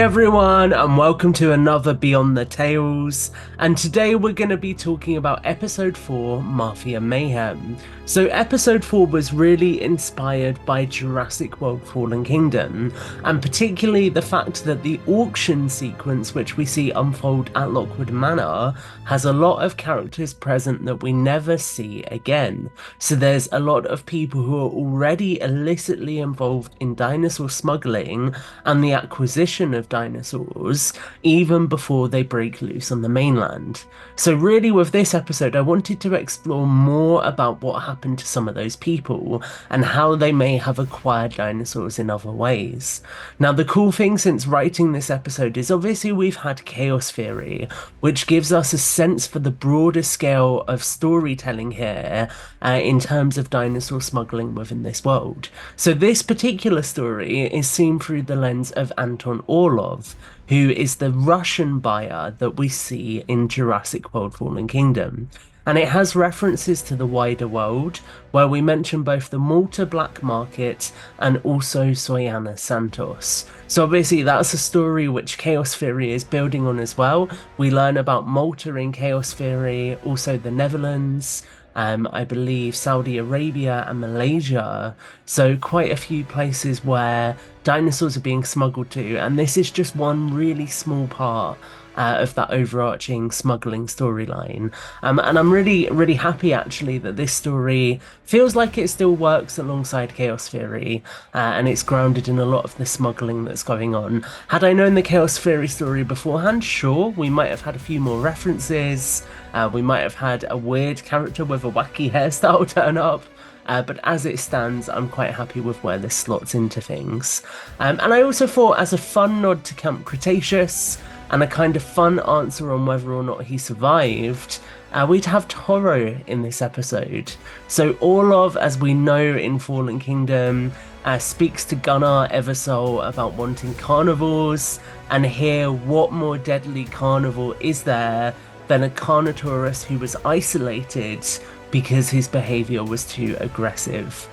everyone, and welcome to another Beyond the Tales. And today we're going to be talking about episode 4, Mafia Mayhem. So, episode 4 was really inspired by Jurassic World Fallen Kingdom, and particularly the fact that the auction sequence, which we see unfold at Lockwood Manor, has a lot of characters present that we never see again. So, there's a lot of people who are already illicitly involved in dinosaur smuggling and the acquisition of dinosaurs even before they break loose on the mainland. So, really, with this episode, I wanted to explore more about what happened to some of those people and how they may have acquired dinosaurs in other ways. Now, the cool thing since writing this episode is obviously we've had chaos theory, which gives us a sense for the broader scale of storytelling here in terms of dinosaur smuggling within this world. So, this particular story is seen through the lens of Anton Orlov, who is the Russian buyer that we see in Jurassic World Fallen Kingdom. And it has references to the wider world, where we mention both the Malta black market and also Soyana Santos. So obviously that's a story which Chaos Theory is building on as well. We learn about Malta in Chaos Theory, also the Netherlands, I believe Saudi Arabia and Malaysia. So quite a few places where dinosaurs are being smuggled to, and this is just one really small part of that overarching smuggling storyline. And I'm really, really happy actually that this story feels like it still works alongside Chaos Theory, and it's grounded in a lot of the smuggling that's going on. Had I known the Chaos Theory story beforehand, sure, we might have had a few more references. We might have had a weird character with a wacky hairstyle turn up. But as it stands, I'm quite happy with where this slots into things. And I also thought, as a fun nod to Camp Cretaceous and a kind of fun answer on whether or not he survived, we'd have Toro in this episode. So Orlov, as we know in Fallen Kingdom, speaks to Gunnar Eversole about wanting carnivores, and here, what more deadly carnivore is there than a Carnotaurus who was isolated because his behavior was too aggressive.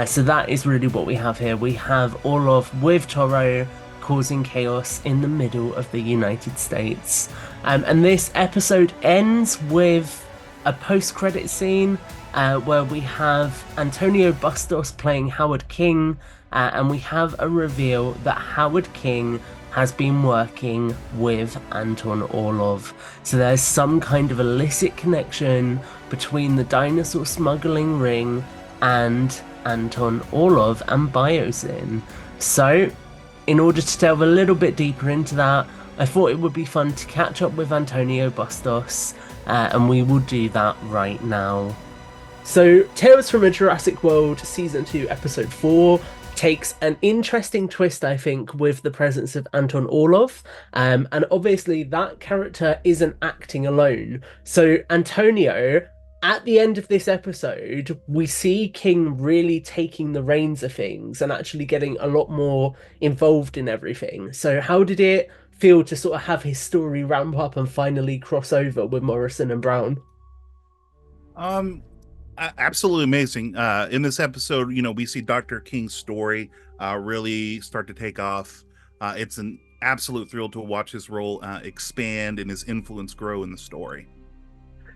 So that is really what we have here. We have Orlov with Toro causing chaos in the middle of the United States. And this episode ends with a post-credit scene where we have Antonio Bustos playing Howard King, and we have a reveal that Howard King has been working with Anton Orlov. So there's some kind of illicit connection between the dinosaur smuggling ring and Anton Orlov and Biosyn. So, in order to delve a little bit deeper into that, I thought it would be fun to catch up with Antonio Bustos, and we will do that right now. So, Tales from a Jurassic World Season 2, Episode 4 takes an interesting twist, I think, with the presence of Anton Orlov. And obviously that character isn't acting alone. So Antonio, at the end of this episode, we see King really taking the reins of things and actually getting a lot more involved in everything. So how did it feel to sort of have his story ramp up and finally cross over with Morrison and Brown? Absolutely amazing. In this episode, we see Dr. King's story really start to take off. It's an absolute thrill to watch his role expand and his influence grow in the story.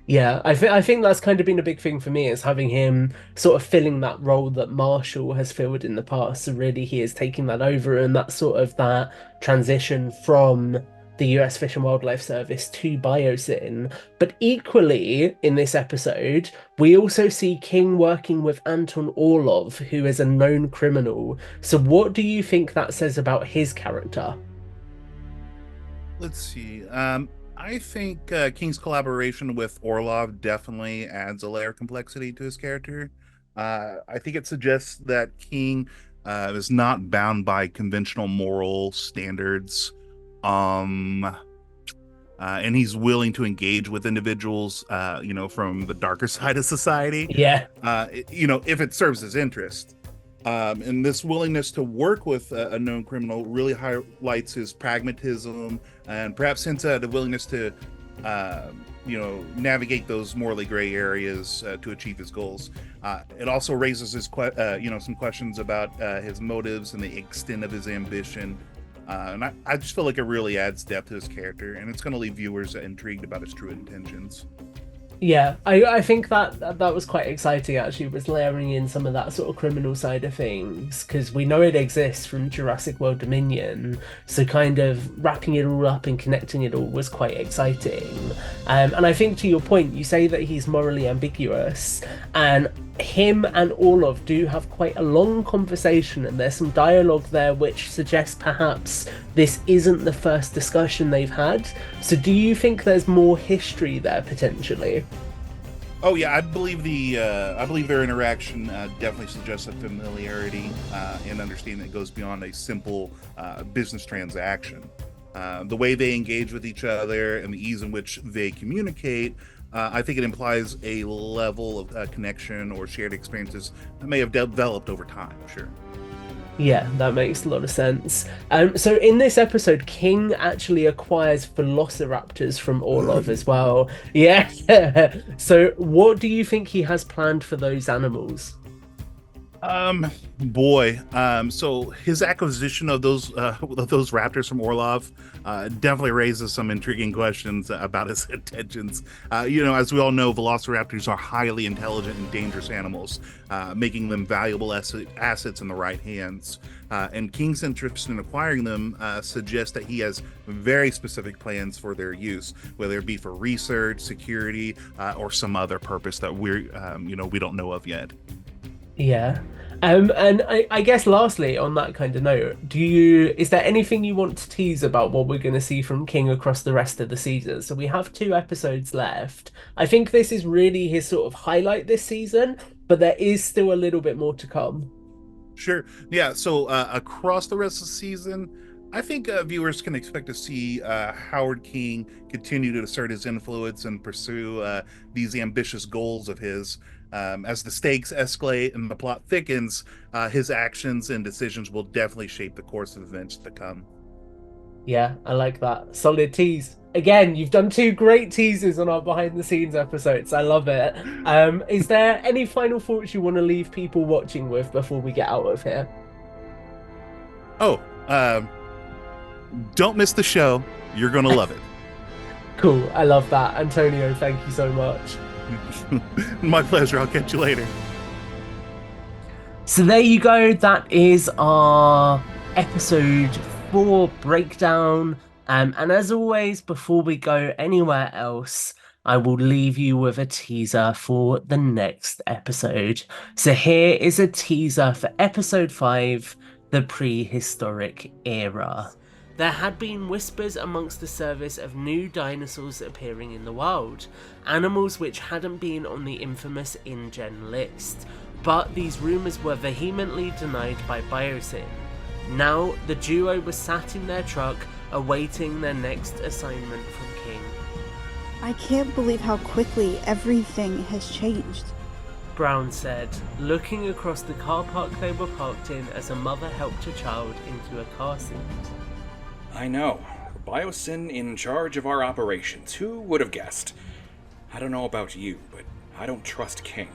Yeah, I think that's kind of been a big thing for me, is having him sort of filling that role that Marshall has filled in the past. So really he is taking that over, and that's sort of that transition from the US Fish and Wildlife Service to Biosyn. But equally, in this episode, we also see King working with Anton Orlov, who is a known criminal. So what do you think that says about his character? Let's see. I think King's collaboration with Orlov definitely adds a layer of complexity to his character. I think it suggests that King is not bound by conventional moral standards. And he's willing to engage with individuals, from the darker side of society, Yeah. if it serves his interest. And this willingness to work with a known criminal really highlights his pragmatism and perhaps hints at a willingness to, navigate those morally gray areas to achieve his goals. It also raises some questions about his motives and the extent of his ambition. And I just feel like it really adds depth to his character, and it's going to leave viewers intrigued about his true intentions. Yeah, I think that was quite exciting actually, was layering in some of that sort of criminal side of things, because we know it exists from Jurassic World Dominion, so kind of wrapping it all up and connecting it all was quite exciting. And I think to your point, you say that he's morally ambiguous, and him and Orlov do have quite a long conversation, and there's some dialogue there which suggests perhaps this isn't the first discussion they've had. So do you think there's more history there potentially? Oh yeah, I believe their interaction definitely suggests a familiarity and understanding that goes beyond a simple business transaction. The way they engage with each other and the ease in which they communicate, I think it implies a level of connection or shared experiences that may have developed over time. Sure. Yeah, that makes a lot of sense. So in this episode, King actually acquires velociraptors from Orlov as well. Yeah. So what do you think he has planned for those animals? Boy, so his acquisition of those raptors from Orlov definitely raises some intriguing questions about his intentions. As we all know, velociraptors are highly intelligent and dangerous animals, making them valuable assets in the right hands. And King's interest in acquiring them suggests that he has very specific plans for their use, whether it be for research, security, or some other purpose that we don't know of yet. Yeah. And I guess lastly, on that kind of note, is there anything you want to tease about what we're going to see from King across the rest of the season? So we have 2 episodes left. I think this is really his sort of highlight this season, but there is still a little bit more to come. Sure. Yeah. So across the rest of the season, I think viewers can expect to see Howard King continue to assert his influence and pursue these ambitious goals of his. As the stakes escalate and the plot thickens, his actions and decisions will definitely shape the course of events to come. Yeah, I like that. Solid tease. Again, you've done 2 great teasers on our behind the scenes episodes. I love it. Is there any final thoughts you want to leave people watching with before we get out of here? Oh, don't miss the show. You're going to love it. Cool. I love that. Antonio, thank you so much. My pleasure. I'll catch you later. So there you go. That is our episode 4 breakdown. And as always, before we go anywhere else, I will leave you with a teaser for the next episode. So here is a teaser for episode 5, the prehistoric era. There had been whispers amongst the service of new dinosaurs appearing in the wild, animals which hadn't been on the infamous InGen list, but these rumours were vehemently denied by Biosyn. Now, the duo was sat in their truck, awaiting their next assignment from King. I can't believe how quickly everything has changed. Brown said, looking across the car park they were parked in as a mother helped a child into a car seat. I know. Biosyn in charge of our operations. Who would have guessed? I don't know about you, but I don't trust King.